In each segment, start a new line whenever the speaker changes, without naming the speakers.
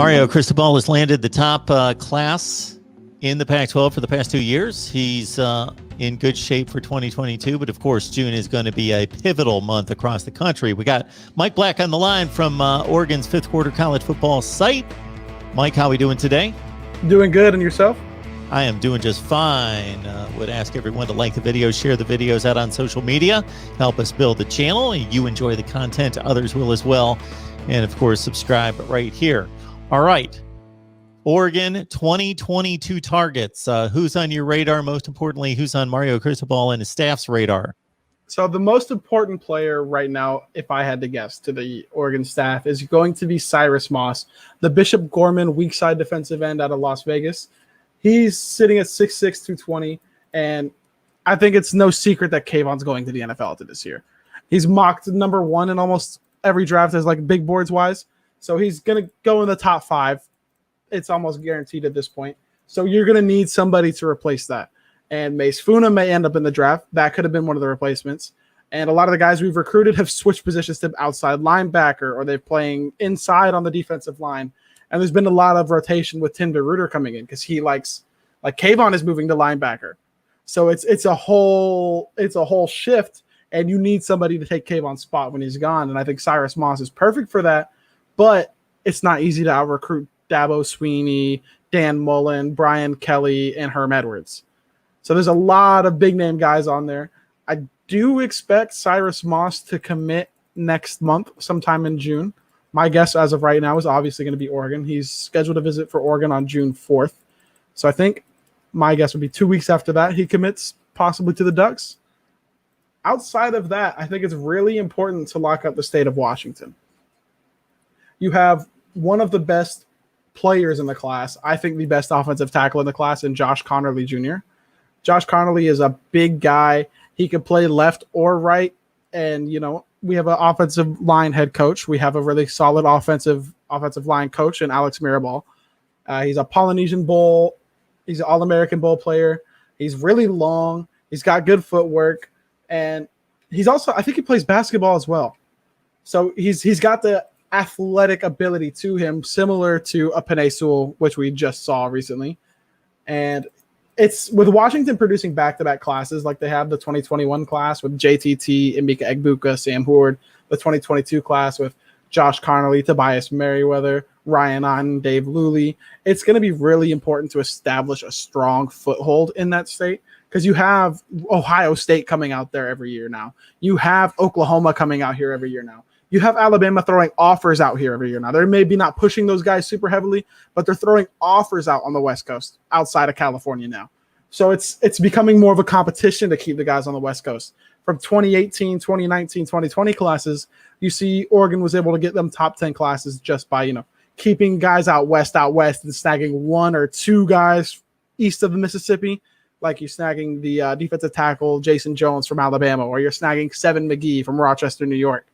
Mario Cristobal has landed the top class in the Pac-12 for the past 2 years. He's in good shape for 2022, but of course, June is going to be a pivotal month across the country. We got Mike Black on the line from Oregon's fifth quarter college football site. Mike, how are we doing today?
Doing good, and yourself?
I am doing just fine. Would ask everyone to like the video, share the videos out on social media, help us build the channel. You enjoy the content, others will as well. And of course, subscribe right here. All right. Oregon 2022 targets. Who's on your radar? Most importantly, who's on Mario Cristobal and his staff's radar?
So the most important player right now, if I had to guess, to the Oregon staff is going to be Cyrus Moss, the Bishop Gorman weak side defensive end out of Las Vegas. He's sitting at 6'6", 220, and I think it's no secret that Kayvon's going to the NFL after this year. He's mocked number one in almost every draft as like big boards wise. So he's going to go in the top 5. It's almost guaranteed at this point. So you're going to need somebody to replace that. And Mace Funa may end up in the draft. That could have been one of the replacements. And a lot of the guys we've recruited have switched positions to outside linebacker, or they're playing inside on the defensive line. And there's been a lot of rotation with Tim DeRuiter coming in because he likes, like Kayvon is moving to linebacker. So it's a whole shift, and you need somebody to take Kayvon's spot when he's gone. And I think Cyrus Moss is perfect for that, but it's not easy to out-recruit Dabo Sweeney, Dan Mullen, Brian Kelly, and Herm Edwards. So there's a lot of big-name guys on there. I do expect Cyrus Moss to commit next month, sometime in June. My guess as of right now is obviously going to be Oregon. He's scheduled to visit for Oregon on June 4th. So I think my guess would be 2 weeks after that he commits possibly to the Ducks. Outside of that, I think it's really important to lock up the state of Washington. You have one of the best players in the class, I think the best offensive tackle in the class, in Josh Conerly Jr. Josh Conerly is a big guy. He can play left or right. And, you know, we have an offensive line head coach. We have a really solid offensive line coach in Alex Mirabal. He's a Polynesian Bowl. He's an All-American Bowl player. He's really long. He's got good footwork. And he's also, I think he plays basketball as well. So he's got the athletic ability to him, similar to a Penei Sewell, which we just saw recently. And it's with Washington producing back-to-back classes, like they have the 2021 class with JTT, Emeka Egbuka, Sam Howard, the 2022 class with Josh Conerly, Tobias Merriweather, Ryan Otten, Dave Luley. It's going to be really important to establish a strong foothold in that state because you have Ohio State coming out there every year now. You have Oklahoma coming out here every year now. You have Alabama throwing offers out here every year now. They're maybe not pushing those guys super heavily, but they're throwing offers out on the West Coast outside of California now. So it's becoming more of a competition to keep the guys on the West Coast. From 2018, 2019, 2020 classes, you see Oregon was able to get them top 10 classes just by, you know, keeping guys out west, and snagging one or two guys east of the Mississippi, like you're snagging the defensive tackle Jason Jones from Alabama, or you're snagging Seven McGee from Rochester, New York.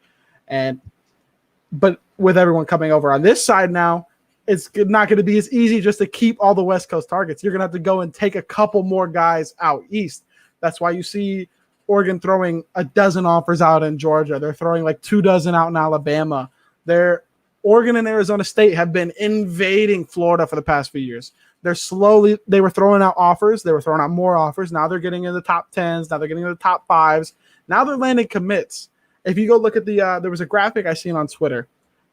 But with everyone coming over on this side now, it's not going to be as easy just to keep all the West Coast targets. You're going to have to go and take a couple more guys out east. That's why you see Oregon throwing a dozen offers out in Georgia. They're throwing like 24 out in Alabama. Oregon and Arizona State have been invading Florida for the past few years. They were throwing out offers. They were throwing out more offers. Now they're getting in the top 10s. Now they're getting in the top 5s. Now they're landing commits. If you go look at there was a graphic I seen on Twitter.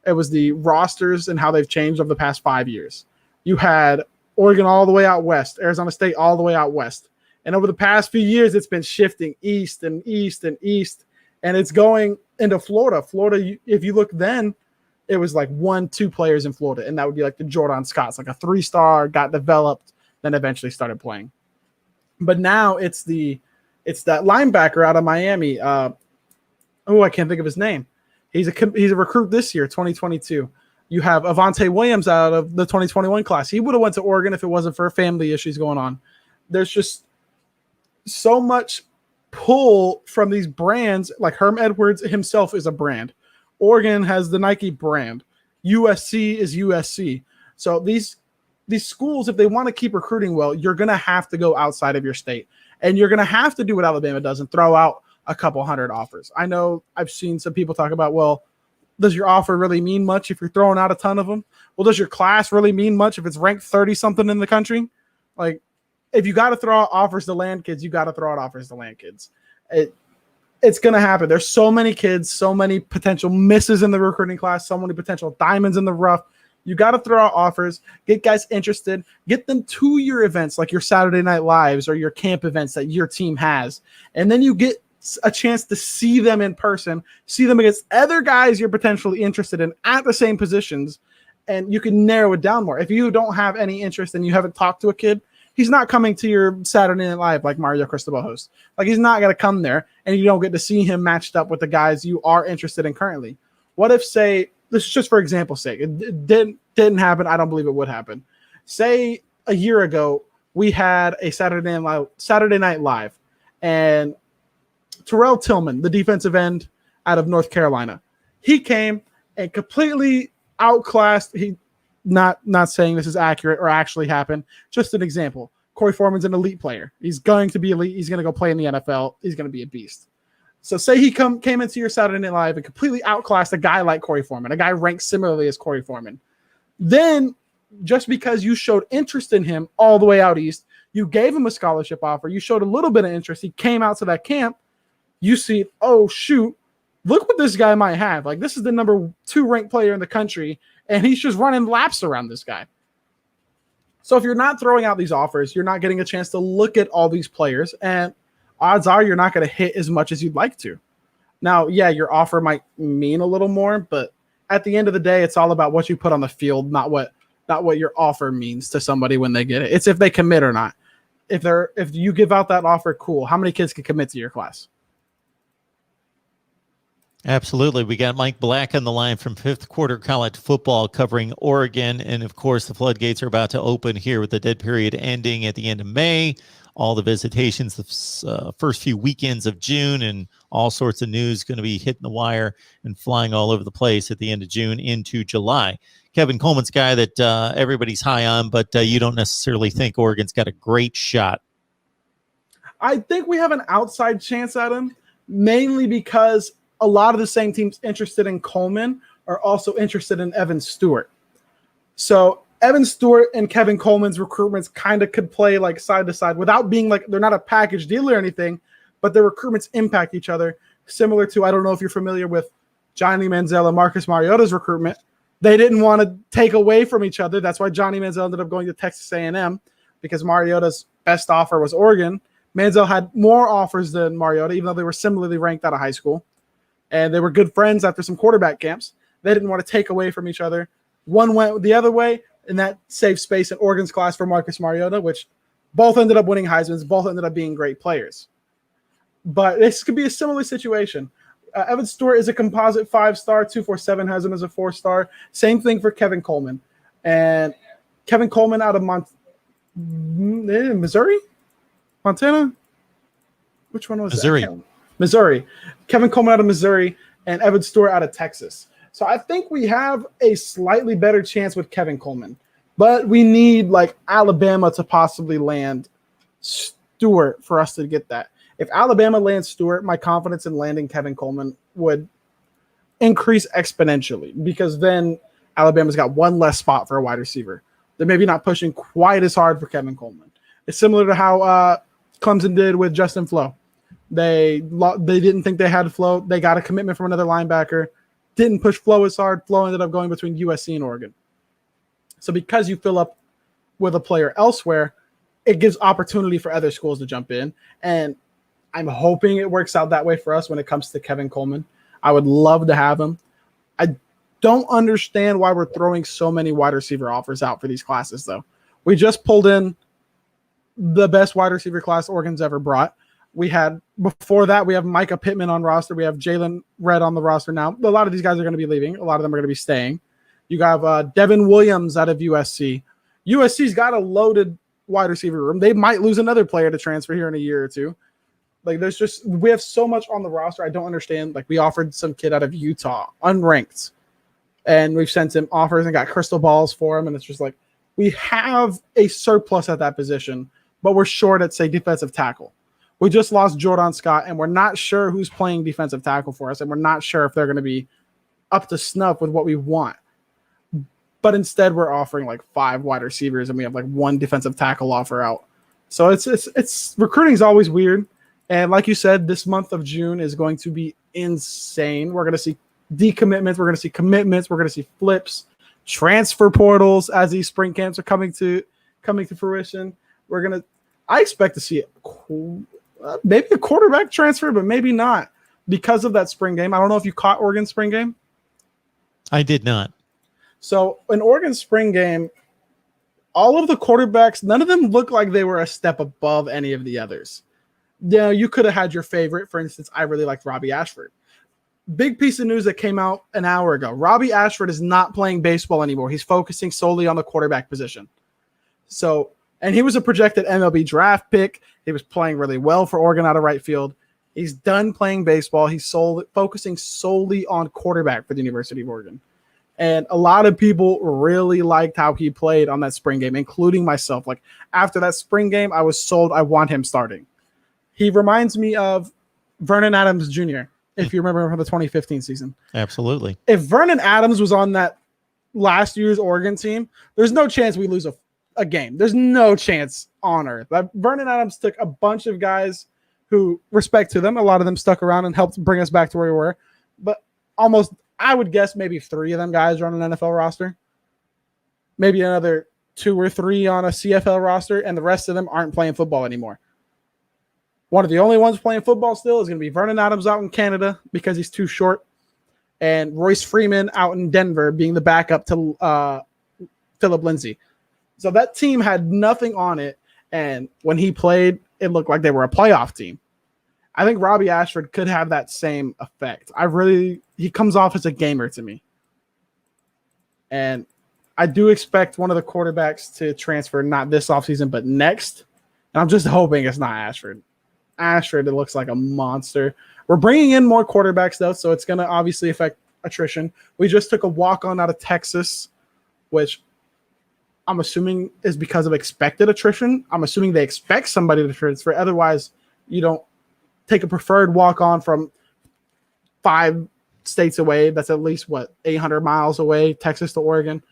It was the rosters and how they've changed over the past 5 years. You had Oregon all the way out west, Arizona State all the way out west. And over the past few years, it's been shifting east and east and east. And it's going into Florida. Florida, if you look then, it was like 1-2 players in Florida. And that would be like the Jordan Scotts, like a 3-star, got developed, then eventually started playing. But now it's that linebacker out of Miami. I can't think of his name. He's a recruit this year, 2022. You have Avante Williams out of the 2021 class. He would have went to Oregon if it wasn't for family issues going on. There's just so much pull from these brands. Like Herm Edwards himself is a brand. Oregon has the Nike brand. USC is USC. So these schools, if they want to keep recruiting well, you're going to have to go outside of your state. And you're going to have to do what Alabama does and throw out a couple hundred offers. I know I've seen some people talk about, well, does your offer really mean much if you're throwing out a ton of them? Well, does your class really mean much if it's ranked 30 something in the country? Like, if you got to throw out offers to land kids, you got to throw out offers to land kids. It's going to happen. There's so many kids, so many potential misses in the recruiting class, so many potential diamonds in the rough. You got to throw out offers, get guys interested, get them to your events like your Saturday Night Lives or your camp events that your team has. And then you get a chance to see them in person, see them against other guys you're potentially interested in at the same positions, and you can narrow it down more. If you don't have any interest and you haven't talked to a kid, he's not coming to your Saturday Night Live like Mario Cristobal hosts. Like, he's not going to come there, and you don't get to see him matched up with the guys you are interested in currently. What if, say, this is just for example's sake, it didn't happen. I don't believe it would happen. Say a year ago, we had a Saturday Night Live, and Terrell Tillman, the defensive end out of North Carolina, he came and completely outclassed. Not saying this is accurate or actually happened, just an example. Corey Foreman's an elite player. He's going to be elite. He's going to go play in the NFL. He's going to be a beast. So say he came into your Saturday Night Live and completely outclassed a guy like Corey Foreman, a guy ranked similarly as Corey Foreman. Then, just because you showed interest in him all the way out east, you gave him a scholarship offer, you showed a little bit of interest, he came out to that camp, you see, oh, shoot, look what this guy might have. Like, this is the number 2 ranked player in the country, and he's just running laps around this guy. So if you're not throwing out these offers, you're not getting a chance to look at all these players, and odds are you're not going to hit as much as you'd like to. Now, yeah, your offer might mean a little more, but at the end of the day, it's all about what you put on the field, not what your offer means to somebody when they get it. It's if they commit or not. If you give out that offer, cool. How many kids can commit to your class?
Absolutely. We got Mike Black on the line from Fifth Quarter College Football covering Oregon. And of course, the floodgates are about to open here with the dead period ending at the end of May. All the visitations, the first few weekends of June, and all sorts of news going to be hitting the wire and flying all over the place at the end of June into July. Kevin Coleman's a guy that everybody's high on, but you don't necessarily think Oregon's got a great shot.
I think we have an outside chance at him, mainly because a lot of the same teams interested in Coleman are also interested in Evan Stewart. So Evan Stewart and Kevin Coleman's recruitments kind of could play like side to side without being like, they're not a package deal or anything, but their recruitments impact each other. Similar to, I don't know if you're familiar with Johnny Manziel and Marcus Mariota's recruitment. They didn't want to take away from each other. That's why Johnny Manziel ended up going to Texas A&M, because Mariota's best offer was Oregon. Manziel had more offers than Mariota, even though they were similarly ranked out of high school. And they were good friends after some quarterback camps. They didn't want to take away from each other. One went the other way, and that saved space in Oregon's class for Marcus Mariota, which both ended up winning Heisman's, both ended up being great players. But this could be a similar situation. Evan Stewart is a composite 5-star. 247 has him as a 4-star. Same thing for Kevin Coleman. And Kevin Coleman out of Missouri? Montana? Which one was
Missouri.
that? Missouri. Kevin Coleman out of Missouri and Evan Stewart out of Texas. So I think we have a slightly better chance with Kevin Coleman, but we need like Alabama to possibly land Stewart for us to get that. If Alabama lands Stewart, my confidence in landing Kevin Coleman would increase exponentially, because then Alabama's got one less spot for a wide receiver. They're maybe not pushing quite as hard for Kevin Coleman. It's similar to how Clemson did with Justin Flo. They didn't think they had Flo. They got a commitment from another linebacker. Didn't push Flo as hard. Flo ended up going between USC and Oregon. So because you fill up with a player elsewhere, it gives opportunity for other schools to jump in. And I'm hoping it works out that way for us when it comes to Kevin Coleman. I would love to have him. I don't understand why we're throwing so many wide receiver offers out for these classes, though. We just pulled in the best wide receiver class Oregon's ever brought. Before that, we have Micah Pittman on roster. We have Jalen Redd on the roster now. A lot of these guys are going to be leaving. A lot of them are going to be staying. You have Devin Williams out of USC. USC's got a loaded wide receiver room. They might lose another player to transfer here in a year or two. Like, we have so much on the roster. I don't understand. Like, we offered some kid out of Utah, unranked, and we've sent him offers and got crystal balls for him. And it's just like, we have a surplus at that position, but we're short at, say, defensive tackle. We just lost Jordan Scott, and we're not sure who's playing defensive tackle for us, and we're not sure if they're going to be up to snuff with what we want. But instead, we're offering like 5 wide receivers, and we have like 1 defensive tackle offer out. So it's recruiting is always weird. And like you said, this month of June is going to be insane. We're going to see decommitments. We're going to see commitments. We're going to see flips, transfer portals as these spring camps are coming to fruition. I expect to see maybe a quarterback transfer, but maybe not because of that spring game. I don't know if you caught Oregon's spring game.
I did not.
So in Oregon's spring game, all of the quarterbacks, none of them looked like they were a step above any of the others. Yeah, you could have had your favorite. For instance, I really liked Robbie Ashford. Big piece of news that came out an hour ago. Robbie Ashford is not playing baseball anymore. He's focusing solely on the quarterback position. So, and he was a projected MLB draft pick. He was playing really well for Oregon out of right field. He's done playing baseball. He's focusing solely on quarterback for the University of Oregon. And a lot of people really liked how he played on that spring game, including myself. Like after that spring game, I was sold. I want him starting. He reminds me of Vernon Adams Jr., if you remember from the 2015 season.
Absolutely.
If Vernon Adams was on that last year's Oregon team, there's no chance we lose a game. There's no chance on earth. But Vernon Adams took a bunch of guys who, respect to them, a lot of them stuck around and helped bring us back to where we were. But almost, I would guess maybe 3 of them guys are on an NFL roster. Maybe another 2 or 3 on a CFL roster, and the rest of them aren't playing football anymore. One of the only ones playing football still is going to be Vernon Adams out in Canada because he's too short, and Royce Freeman out in Denver being the backup to Philip Lindsay. So that team had nothing on it, and when he played, it looked like they were a playoff team. I think Robbie Ashford could have that same effect. He comes off as a gamer to me. And I do expect one of the quarterbacks to transfer, not this offseason, but next. And I'm just hoping it's not Ashford. Ashford, it looks like a monster. We're bringing in more quarterbacks, though, so it's going to obviously affect attrition. We just took a walk-on out of Texas, which I'm assuming is because of expected attrition. I'm assuming they expect somebody to transfer. Otherwise, you don't take a preferred walk-on from 5 states away. That's at least, 800 miles away, Texas to Oregon.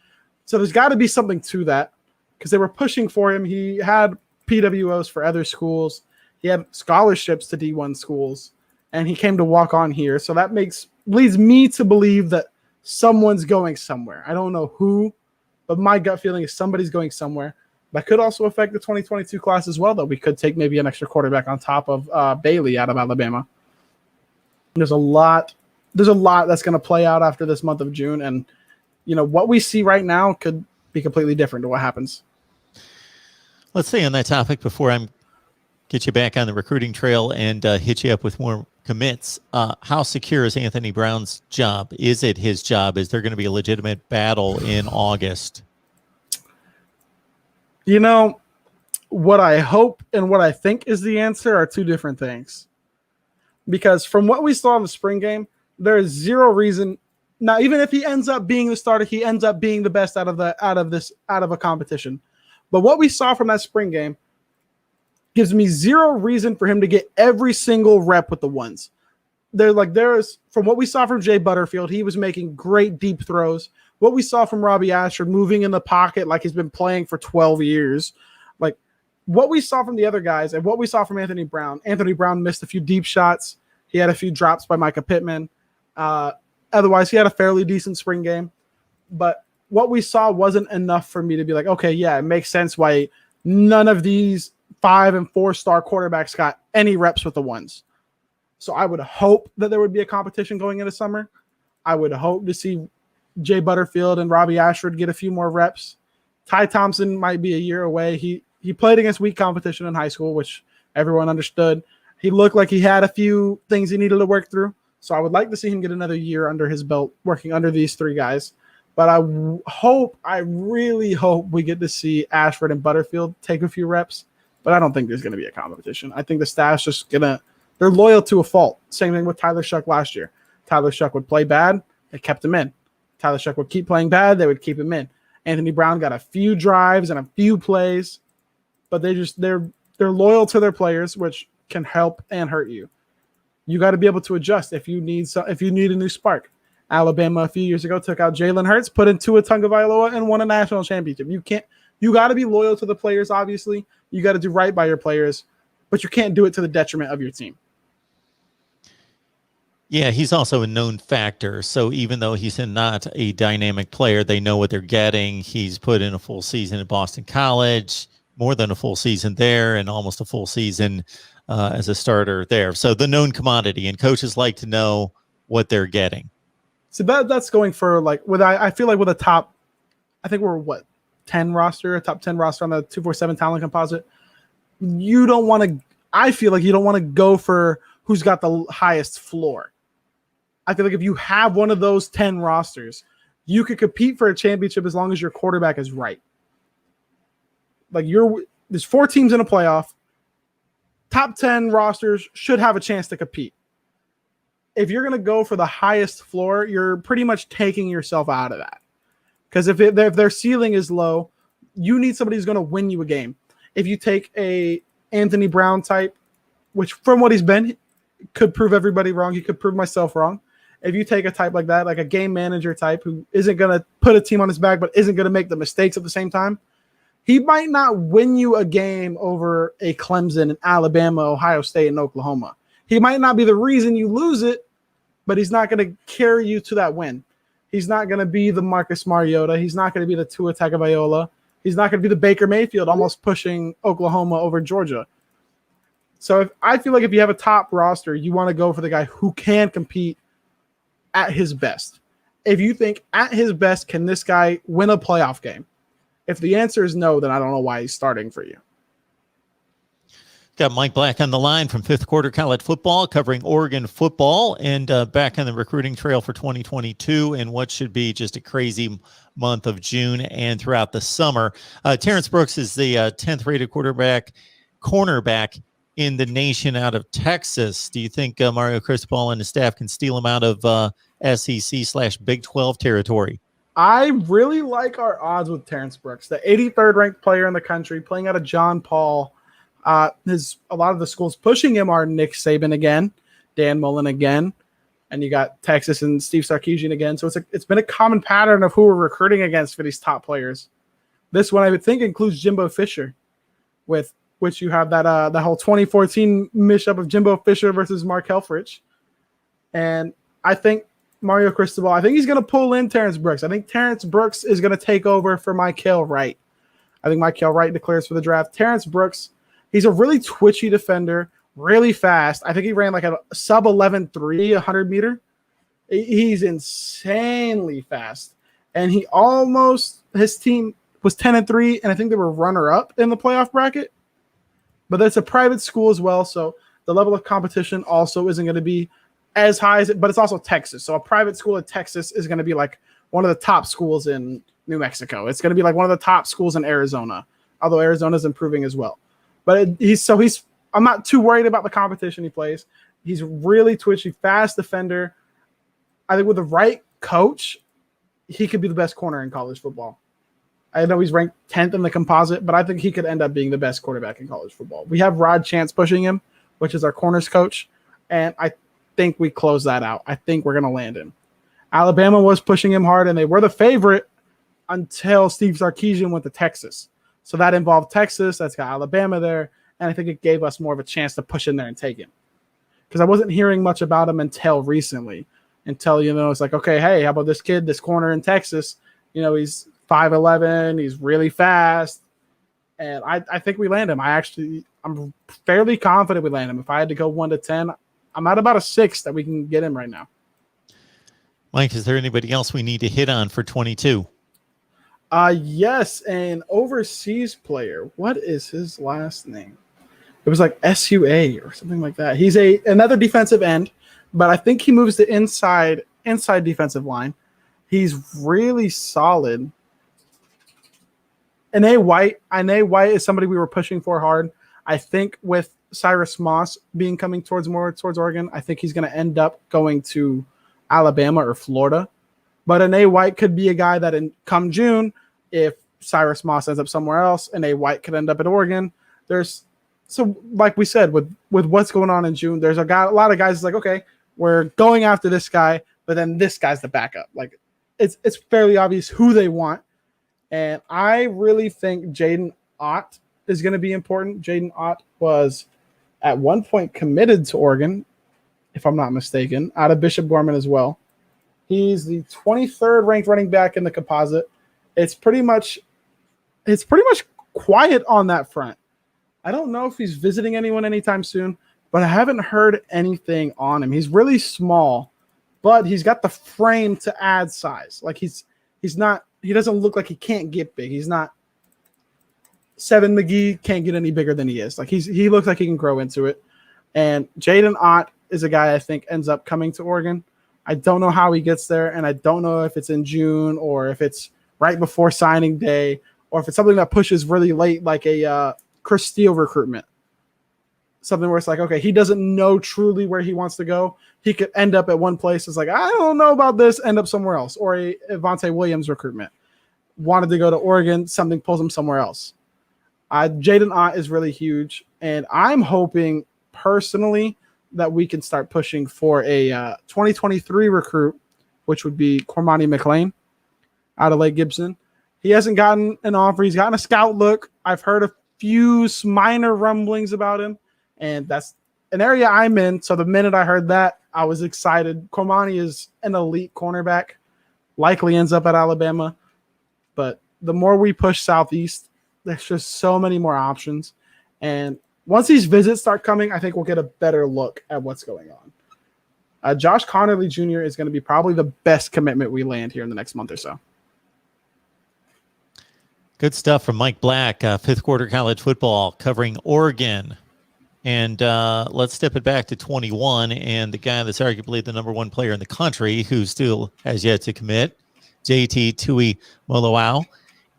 So there's got to be something to that because they were pushing for him. He had PWOs for other schools. He had scholarships to D1 schools, and he came to walk on here. So that leads me to believe that someone's going somewhere. I don't know who, but my gut feeling is somebody's going somewhere. That could also affect the 2022 class as well, though. We could take maybe an extra quarterback on top of Bailey out of Alabama. There's a lot that's going to play out after this month of June, and what we see right now could be completely different to what happens.
Let's stay on that topic before I get you back on the recruiting trail and hit you up with more commits. How secure is Anthony Brown's job? Is it his job? Is there going to be a legitimate battle in August?
What I hope and what I think is the answer are 2 different things. Because from what we saw in the spring game, there is 0 reason. Now, even if he ends up being the starter, he ends up being the best out of a competition. But what we saw from that spring game gives me 0 reason for him to get every single rep with the ones. There's from what we saw from Jay Butterfield, he was making great deep throws. What we saw from Robbie Ashford moving in the pocket like he's been playing for 12 years. Like what we saw from the other guys and what we saw from Anthony Brown. Anthony Brown missed a few deep shots. He had a few drops by Micah Pittman. Otherwise, he had a fairly decent spring game. But what we saw wasn't enough for me to be like, okay, yeah, it makes sense why none of these 5- and 4-star quarterbacks got any reps with the ones. So I would hope that there would be a competition going into summer. I would hope to see Jay Butterfield and Robbie Ashford get a few more reps. Ty Thompson might be a year away. He played against weak competition in high school, which everyone understood. He looked like he had a few things he needed to work through. So I would like to see him get another year under his belt working under these 3 guys. But I really hope we get to see Ashford and Butterfield take a few reps. But I don't think there's going to be a competition. I think the staff's just they're loyal to a fault. Same thing with Tyler Shuck last year. Tyler Shuck would play bad, they kept him in. Tyler Shuck would keep playing bad, they would keep him in. Anthony Brown got a few drives and a few plays, but they're loyal to their players, which can help and hurt you. You got to be able to adjust if you need a new spark. Alabama a few years ago took out Jalen Hurts, put in Tua Tagovailoa, and won a national championship. You got to be loyal to the players, obviously. You got to do right by your players, but you can't do it to the detriment of your team.
Yeah, he's also a known factor. So even though he's not a dynamic player, they know what they're getting. He's put in a full season at Boston College, more than a full season there, and almost a full season as a starter there. So the known commodity, and coaches like to know what they're getting.
So that's going for I feel like with a top, I think we're 10 roster, a top 10 roster on the 247 talent composite. You don't want to. I feel like you don't want to go for who's got the highest floor. I feel like if you have one of those 10 rosters, you could compete for a championship as long as your quarterback is right. There's 4 teams in a playoff. Top 10 rosters should have a chance to compete. If you're going to go for the highest floor, you're pretty much taking yourself out of that. Because if their ceiling is low, you need somebody who's going to win you a game. If you take a Anthony Brown type, which from what he's been, could prove everybody wrong. He could prove myself wrong. If you take a type like that, like a game manager type who isn't going to put a team on his back but isn't going to make the mistakes at the same time, he might not win you a game over a Clemson and Alabama, Ohio State, and Oklahoma. He might not be the reason you lose it, but he's not going to carry you to that win. He's not going to be the Marcus Mariota. He's not going to be the Tua Tagovailoa. He's not going to be the Baker Mayfield almost pushing Oklahoma over Georgia. So I feel like if you have a top roster, you want to go for the guy who can compete at his best. If you think at his best, can this guy win a playoff game? If the answer is no, then I don't know why he's starting for you.
Got Mike Black on the line from Fifth Quarter College Football, covering Oregon football, and back on the recruiting trail for 2022 and what should be just a crazy month of June and throughout the summer. Terrence Brooks is the 10th rated cornerback in the nation out of Texas. Do you think Mario Cristobal and his staff can steal him out of SEC/Big 12 territory?
I really like our odds with Terrence Brooks, the 83rd ranked player in the country, playing out of John Paul. A lot of the schools pushing him are Nick Saban again, Dan Mullen again, and you got Texas and Steve Sarkisian again. So it's been a common pattern of who we're recruiting against for these top players. This one I would think includes Jimbo Fisher, with which you have that whole 2014 mishup of Jimbo Fisher versus Mark Helfrich. And I think Mario Cristobal, I think he's going to pull in Terrence Brooks. I think Terrence Brooks is going to take over for Mykael Wright. I think Mykael Wright declares for the draft. Terrence Brooks, he's a really twitchy defender, really fast. I think he ran like a sub 11.3, 100 meter. He's insanely fast. And his team was 10-3, and I think they were runner-up in the playoff bracket. But that's a private school as well, so the level of competition also isn't going to be as high as it, but it's also Texas. So a private school in Texas is going to be like one of the top schools in New Mexico. It's going to be like one of the top schools in Arizona, although Arizona's improving as well. But I'm not too worried about the competition he plays. He's really twitchy, fast defender. I think with the right coach, he could be the best corner in college football. I know he's ranked 10th in the composite, but I think he could end up being the best quarterback in college football. We have Rod Chance pushing him, which is our corners coach, and I think we close that out. I think we're going to land him. Alabama was pushing him hard, and they were the favorite until Steve Sarkisian went to Texas. So that involved Texas. That's got Alabama there, and I think it gave us more of a chance to push in there and take him. Because I wasn't hearing much about him until recently. Until, it's like, okay, hey, how about this kid, this corner in Texas? He's 5'11", he's really fast, and I think we land him. I'm fairly confident we land him. If I had to go 1 to 10, I'm at about a 6 that we can get him right now.
Mike, is there anybody else we need to hit on for 22?
Yes, an overseas player. What is his last name? It was like SUA or something like that. He's another defensive end, but I think he moves to inside defensive line. He's really solid. Anae White is somebody we were pushing for hard. I think with Cyrus Moss coming towards Oregon, I think he's going to end up going to Alabama or Florida. But Anae White could be a guy that come June, if Cyrus Moss ends up somewhere else, Anae White could end up at Oregon. So like we said, with what's going on in June, there's a lot of guys that's like, okay, we're going after this guy. but then this guy's the backup. Like it's fairly obvious who they want. And I really think Jaden Ott is going to be important. Jaden Ott was at one point committed to Oregon, if I'm not mistaken, out of Bishop Gorman as well. He's the 23rd ranked running back in the composite. It's pretty much quiet on that front. I don't know if he's visiting anyone anytime soon, but I haven't heard anything on him. He's really small, but he's got the frame to add size. Like he doesn't look like he can't get big. He's not Seven McGee, can't get any bigger than he is. Like he looks like he can grow into it. And Jaden Ott is a guy I think ends up coming to Oregon. I don't know how he gets there, and I don't know if it's in June or if it's right before signing day or if it's something that pushes really late, like a Chris Steele recruitment. Something where it's like, okay, he doesn't know truly where he wants to go. He could end up at one place. It's like, I don't know about this, end up somewhere else. Or a Avonte Williams recruitment. Wanted to go to Oregon, something pulls him somewhere else. Jaden Ott is really huge, and I'm hoping personally that we can start pushing for a 2023 recruit, which would be Cormani McLean out of Lake Gibson. He hasn't gotten an offer. He's gotten a scout look. I've heard a few minor rumblings about him, and that's an area I'm in. So the minute I heard that, I was excited. Cormani is an elite cornerback, likely ends up at Alabama. But the more we push southeast, there's just so many more options. And once these visits start coming, I think we'll get a better look at what's going on. Josh Connerly Jr. is going to be probably the best commitment we land here in the next month or so.
Good stuff from Mike Black, fifth quarter college football covering Oregon. And let's step it back to 21. And the guy that's arguably the number one player in the country who still has yet to commit, JT Tuimoloau.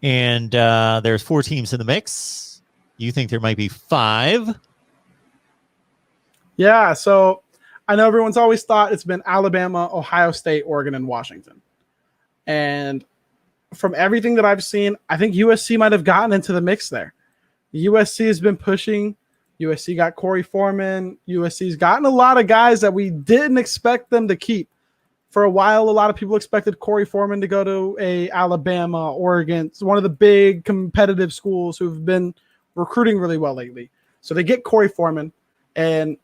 And there's 4 teams in the mix. You think there might be 5?
Yeah, so I know everyone's always thought it's been Alabama, Ohio State, Oregon, and Washington. And from everything that I've seen, I think USC might have gotten into the mix there. USC has been pushing. USC got Corey Foreman. USC's gotten a lot of guys that we didn't expect them to keep. For a while, a lot of people expected Corey Foreman to go to a Alabama, Oregon. It's one of the big competitive schools who've been recruiting really well lately. So they get Corey Foreman, and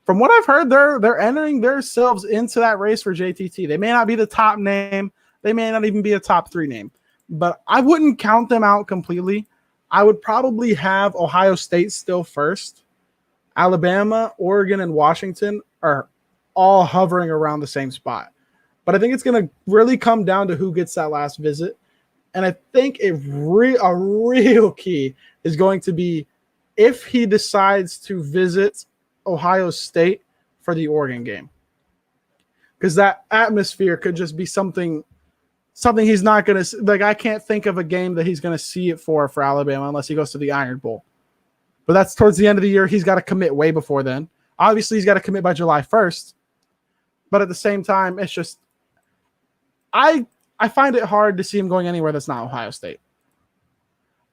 from what I've heard, they're entering themselves into that race for JTT. They may not be the top name. They may not even be a top 3 name, but I wouldn't count them out completely. I would probably have Ohio State still first. Alabama, Oregon, and Washington are all hovering around the same spot. But I think it's going to really come down to who gets that last visit. And I think a real key is going to be if he decides to visit Ohio State for the Oregon game. Because that atmosphere could just be something he's not going to – like, I can't think of a game that he's going to see it for Alabama unless he goes to the Iron Bowl. But that's towards the end of the year. He's got to commit way before then. Obviously, he's got to commit by July 1st. But at the same time, it's just I find it hard to see him going anywhere that's not Ohio State.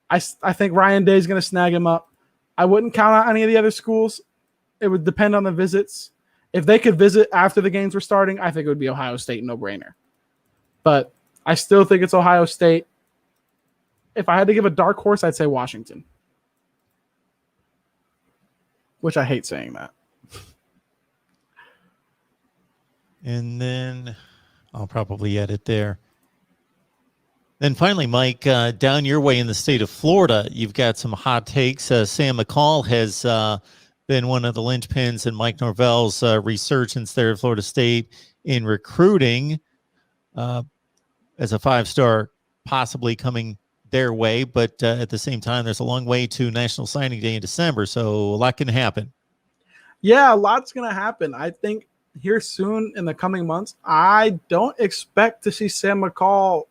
I think Ryan Day is going to snag him up. I wouldn't count out any of the other schools. It would depend on the visits. If they could visit after the games were starting, I think it would be Ohio State, no-brainer. But I still think it's Ohio State. If I had to give a dark horse, I'd say Washington. Which I hate saying that.
And then I'll probably edit there. Then finally, Mike, down your way in the state of Florida, you've got some hot takes. Sam McCall has been one of the linchpins in Mike Norvell's resurgence there at Florida State in recruiting as a 5-star possibly coming their way. But at the same time, there's a long way to National Signing Day in December, so a lot can happen.
Yeah, a lot's going to happen. I think here soon in the coming months, I don't expect to see Sam McCall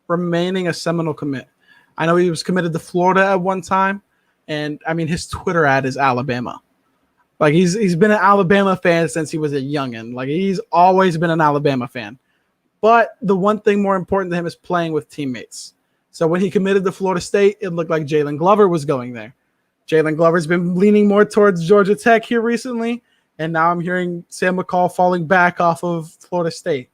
remaining a Seminole commit. I know he was committed to Florida at one time, and I mean his Twitter ad is Alabama. Like he's been an Alabama fan since he was a youngin'. Like he's always been an Alabama fan. But the one thing more important to him is playing with teammates. So when he committed to Florida State, it looked like Jalen Glover was going there. Jalen Glover's been leaning more towards Georgia Tech here recently, and now I'm hearing Sam McCall falling back off of Florida State.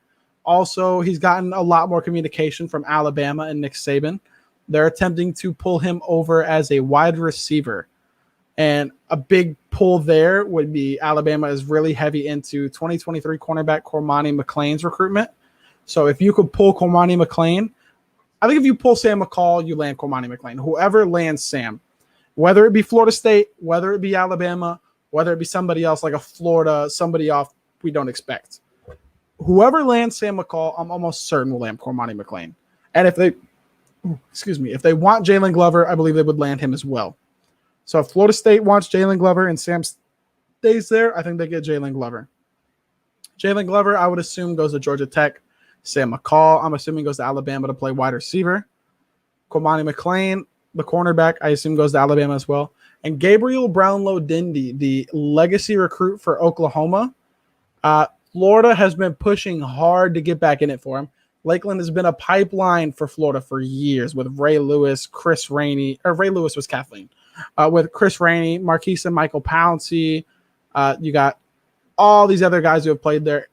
Also, he's gotten a lot more communication from Alabama and Nick Saban. They're attempting to pull him over as a wide receiver. And a big pull there would be Alabama is really heavy into 2023 cornerback Cormani McClain's recruitment. So if you could pull Cormani McClain, I think if you pull Sam McCall, you land Cormani McClain. Whoever lands Sam, whether it be Florida State, whether it be Alabama, whether it be somebody else like a Florida, somebody off we don't expect. Whoever lands Sam McCall, I'm almost certain will land Cormani McClain. And if they want Jalen Glover, I believe they would land him as well. So if Florida State wants Jalen Glover and Sam stays there, I think they get Jalen Glover. Jalen Glover, I would assume, goes to Georgia Tech. Sam McCall, I'm assuming, goes to Alabama to play wide receiver. Cormani McClain, the cornerback, I assume, goes to Alabama as well. And Gabriel Brownlow-Dindy, the legacy recruit for Oklahoma, Florida has been pushing hard to get back in it for him. Lakeland has been a pipeline for Florida for years with Ray Lewis, Chris Rainey, or Ray Lewis was Kathleen. With Chris Rainey, Marquise and Michael Pouncey. You got all these other guys who have played there.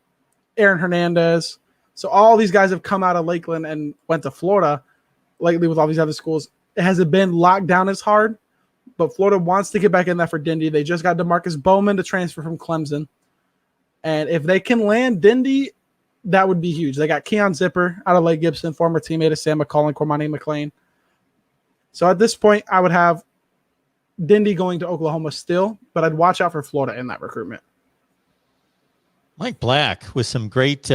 Aaron Hernandez. So all these guys have come out of Lakeland and went to Florida lately with all these other schools. It hasn't been locked down as hard, but Florida wants to get back in that for Dindy. They just got DeMarcus Bowman to transfer from Clemson. And if they can land Dindy, that would be huge. They got Keon Zipper out of Lake Gibson, former teammate of Sam McCall and Cormani McClain. So at this point, I would have Dindy going to Oklahoma still, but I'd watch out for Florida in that recruitment.
Mike Black with some great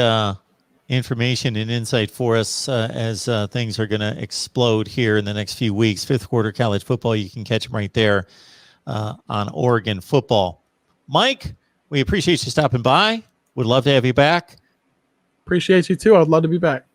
information and insight for us as things are going to explode here in the next few weeks. Fifth quarter college football, you can catch him right there on Oregon football. Mike, we appreciate you stopping by. Would love to have you back.
Appreciate you too. I'd love to be back.